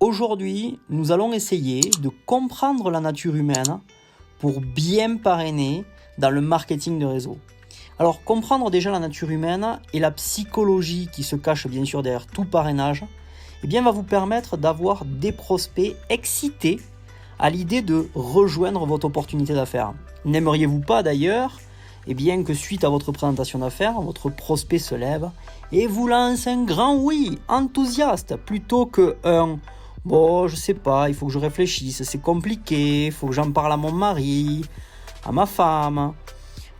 Aujourd'hui, nous allons essayer de comprendre la nature humaine pour bien parrainer dans le marketing de réseau. Alors, comprendre déjà la nature humaine et la psychologie qui se cache bien sûr derrière tout parrainage, va vous permettre d'avoir des prospects excités à l'idée de rejoindre votre opportunité d'affaires. N'aimeriez-vous pas d'ailleurs que suite à votre présentation d'affaires, votre prospect se lève et vous lance un grand oui, enthousiaste, plutôt que un « bon, je sais pas, il faut que je réfléchisse, c'est compliqué, il faut que j'en parle à mon mari, à ma femme ».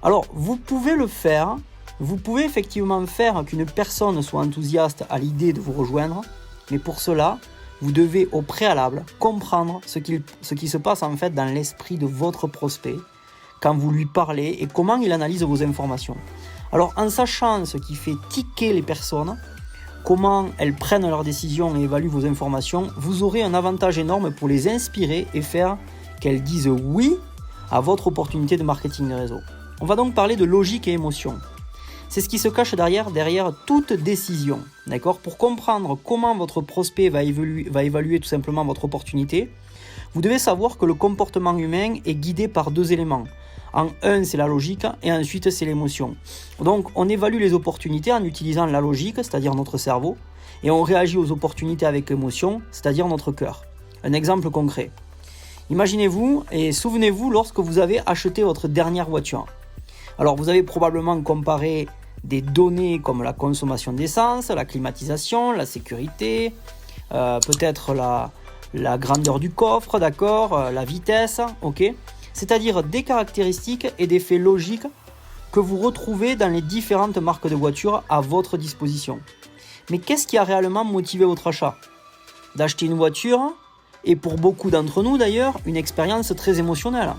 Alors, vous pouvez le faire, vous pouvez effectivement faire qu'une personne soit enthousiaste à l'idée de vous rejoindre, mais pour cela, vous devez au préalable comprendre ce qui se passe en fait dans l'esprit de votre prospect quand vous lui parlez et comment il analyse vos informations. Alors, en sachant ce qui fait tiquer les personnes, comment elles prennent leurs décisions et évaluent vos informations, vous aurez un avantage énorme pour les inspirer et faire qu'elles disent oui à votre opportunité de marketing de réseau. On va donc parler de logique et émotion. C'est ce qui se cache derrière toute décision. D'accord ? Pour comprendre comment votre prospect va évaluer tout simplement votre opportunité, vous devez savoir que le comportement humain est guidé par deux éléments. En un, c'est la logique et ensuite, c'est l'émotion. Donc, on évalue les opportunités en utilisant la logique, c'est-à-dire notre cerveau, et on réagit aux opportunités avec l'émotion, c'est-à-dire notre cœur. Un exemple concret. Imaginez-vous et souvenez-vous lorsque vous avez acheté votre dernière voiture. Alors, vous avez probablement comparé des données comme la consommation d'essence, la climatisation, la sécurité, peut-être la grandeur du coffre, d'accord, la vitesse, ok ? C'est-à-dire des caractéristiques et des faits logiques que vous retrouvez dans les différentes marques de voitures à votre disposition. Mais qu'est-ce qui a réellement motivé votre achat ? D'acheter une voiture, et pour beaucoup d'entre nous d'ailleurs, une expérience très émotionnelle.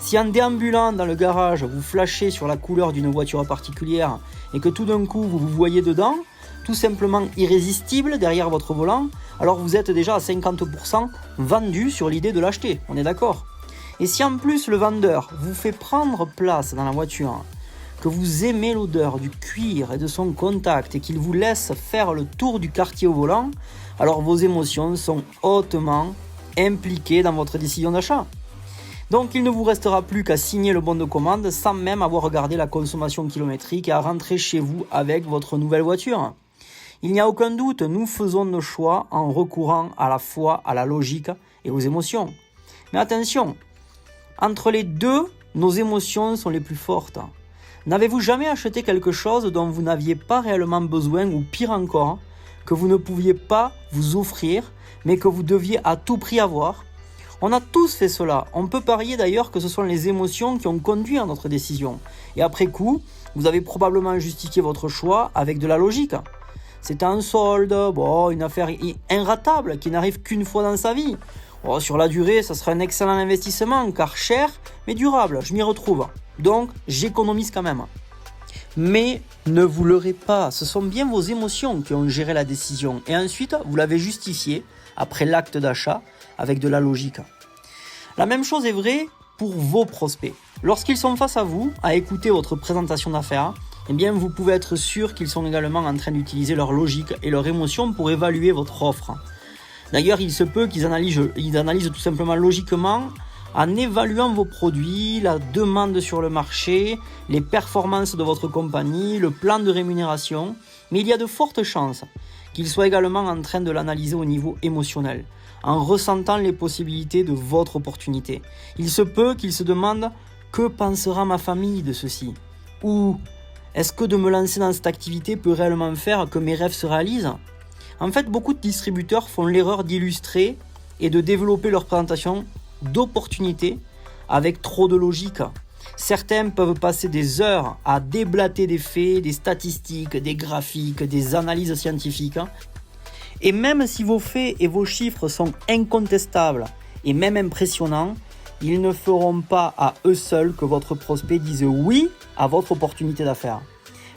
Si en déambulant dans le garage, vous flashez sur la couleur d'une voiture particulière et que tout d'un coup vous vous voyez dedans, tout simplement irrésistible derrière votre volant, alors vous êtes déjà à 50% vendu sur l'idée de l'acheter, on est d'accord ? Et si en plus le vendeur vous fait prendre place dans la voiture, que vous aimez l'odeur du cuir et de son contact et qu'il vous laisse faire le tour du quartier au volant, alors vos émotions sont hautement impliquées dans votre décision d'achat. Donc il ne vous restera plus qu'à signer le bon de commande sans même avoir regardé la consommation kilométrique et à rentrer chez vous avec votre nouvelle voiture. Il n'y a aucun doute, nous faisons nos choix en recourant à la fois à la logique et aux émotions. Mais attention, entre les deux, nos émotions sont les plus fortes. N'avez-vous jamais acheté quelque chose dont vous n'aviez pas réellement besoin ou pire encore, que vous ne pouviez pas vous offrir, mais que vous deviez à tout prix avoir ? On a tous fait cela. On peut parier d'ailleurs que ce sont les émotions qui ont conduit à notre décision. Et après coup, vous avez probablement justifié votre choix avec de la logique. C'est un solde, une affaire inratable qui n'arrive qu'une fois dans sa vie. Sur la durée, ça sera un excellent investissement, car cher, mais durable, je m'y retrouve. Donc, j'économise quand même. Mais ne vous leurrez pas, ce sont bien vos émotions qui ont géré la décision. Et ensuite, vous l'avez justifié, après l'acte d'achat, avec de la logique. La même chose est vraie pour vos prospects. Lorsqu'ils sont face à vous, à écouter votre présentation d'affaires, vous pouvez être sûr qu'ils sont également en train d'utiliser leur logique et leur émotion pour évaluer votre offre. D'ailleurs, il se peut qu'ils analysent tout simplement logiquement en évaluant vos produits, la demande sur le marché, les performances de votre compagnie, le plan de rémunération. Mais il y a de fortes chances qu'ils soient également en train de l'analyser au niveau émotionnel, en ressentant les possibilités de votre opportunité. Il se peut qu'ils se demandent « Que pensera ma famille de ceci ?» ou « Est-ce que de me lancer dans cette activité peut réellement faire que mes rêves se réalisent ?» En fait, beaucoup de distributeurs font l'erreur d'illustrer et de développer leur présentation d'opportunités avec trop de logique. Certains peuvent passer des heures à déblater des faits, des statistiques, des graphiques, des analyses scientifiques. Et même si vos faits et vos chiffres sont incontestables et même impressionnants, ils ne feront pas à eux seuls que votre prospect dise oui à votre opportunité d'affaires.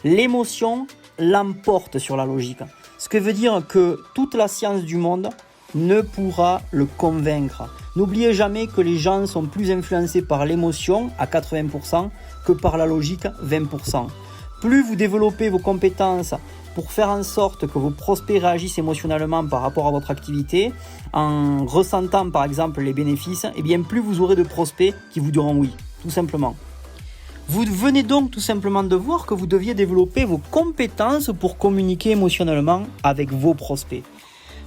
L'émotion l'emporte sur la logique. Ce qui veut dire que toute la science du monde ne pourra le convaincre. N'oubliez jamais que les gens sont plus influencés par l'émotion à 80% que par la logique 20%. plus vous développez vos compétences pour faire en sorte que vos prospects réagissent émotionnellement par rapport à votre activité, en ressentant par exemple les bénéfices, et bien plus vous aurez de prospects qui vous diront oui, tout simplement. Vous venez donc tout simplement de voir que vous deviez développer vos compétences pour communiquer émotionnellement avec vos prospects.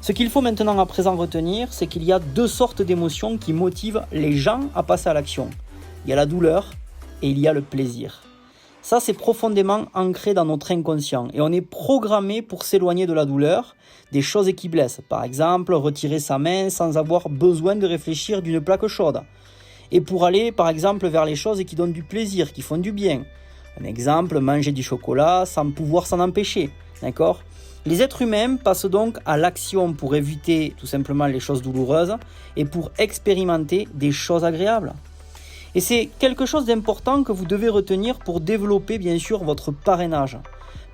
Ce qu'il faut maintenant à présent retenir, c'est qu'il y a deux sortes d'émotions qui motivent les gens à passer à l'action. Il y a la douleur et il y a le plaisir. Ça, c'est profondément ancré dans notre inconscient et on est programmé pour s'éloigner de la douleur, des choses qui blessent. Par exemple, retirer sa main sans avoir besoin de réfléchir d'une plaque chaude. Et pour aller, par exemple, vers les choses qui donnent du plaisir, qui font du bien. Un exemple, manger du chocolat sans pouvoir s'en empêcher. D'accord ? Les êtres humains passent donc à l'action pour éviter tout simplement les choses douloureuses et pour expérimenter des choses agréables. Et c'est quelque chose d'important que vous devez retenir pour développer bien sûr votre parrainage.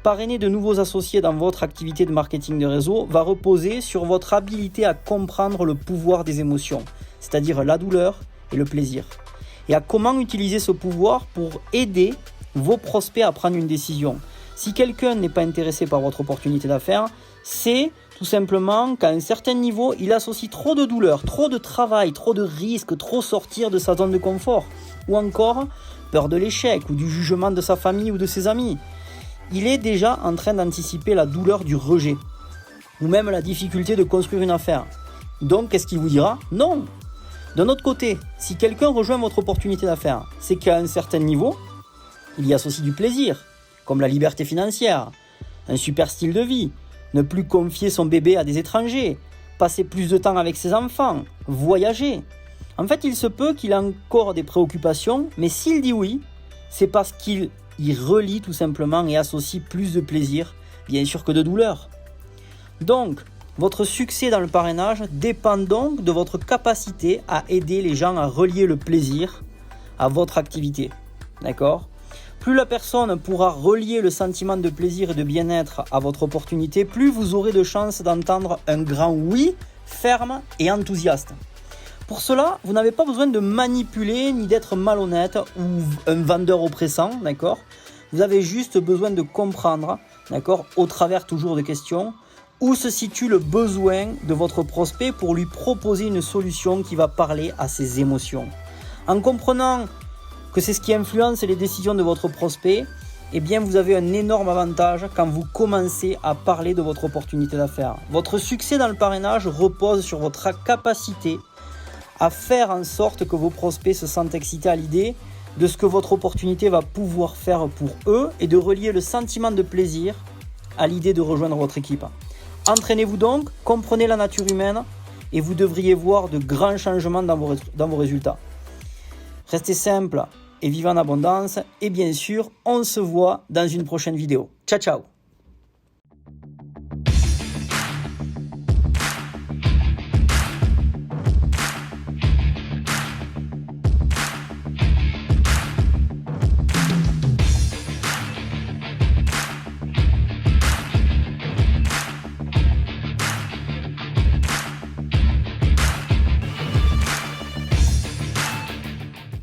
Parrainer de nouveaux associés dans votre activité de marketing de réseau va reposer sur votre habilité à comprendre le pouvoir des émotions, c'est-à-dire la douleur et le plaisir. Et à comment utiliser ce pouvoir pour aider vos prospects à prendre une décision. Si quelqu'un n'est pas intéressé par votre opportunité d'affaires, c'est tout simplement qu'à un certain niveau, il associe trop de douleur, trop de travail, trop de risques, trop sortir de sa zone de confort. Ou encore, peur de l'échec ou du jugement de sa famille ou de ses amis. Il est déjà en train d'anticiper la douleur du rejet. Ou même la difficulté de construire une affaire. Donc, qu'est-ce qu'il vous dira ? Non ! D'un autre côté, si quelqu'un rejoint votre opportunité d'affaires, c'est qu'à un certain niveau, il y associe du plaisir, comme la liberté financière, un super style de vie, ne plus confier son bébé à des étrangers, passer plus de temps avec ses enfants, voyager. En fait, il se peut qu'il ait encore des préoccupations, mais s'il dit oui, c'est parce qu'il y relie tout simplement et associe plus de plaisir, bien sûr que de douleur. Donc, votre succès dans le parrainage dépend donc de votre capacité à aider les gens à relier le plaisir à votre activité. D'accord ? Plus la personne pourra relier le sentiment de plaisir et de bien-être à votre opportunité, plus vous aurez de chances d'entendre un grand oui, ferme et enthousiaste. Pour cela, vous n'avez pas besoin de manipuler ni d'être malhonnête ou un vendeur oppressant, d'accord ? Vous avez juste besoin de comprendre, d'accord, au travers toujours de questions, où se situe le besoin de votre prospect pour lui proposer une solution qui va parler à ses émotions. En comprenant que c'est ce qui influence les décisions de votre prospect, eh bien vous avez un énorme avantage quand vous commencez à parler de votre opportunité d'affaires. Votre succès dans le parrainage repose sur votre capacité à faire en sorte que vos prospects se sentent excités à l'idée de ce que votre opportunité va pouvoir faire pour eux et de relier le sentiment de plaisir à l'idée de rejoindre votre équipe. Entraînez-vous donc, comprenez la nature humaine et vous devriez voir de grands changements dans vos résultats. Restez simple et vivez en abondance et bien sûr, on se voit dans une prochaine vidéo. Ciao ciao.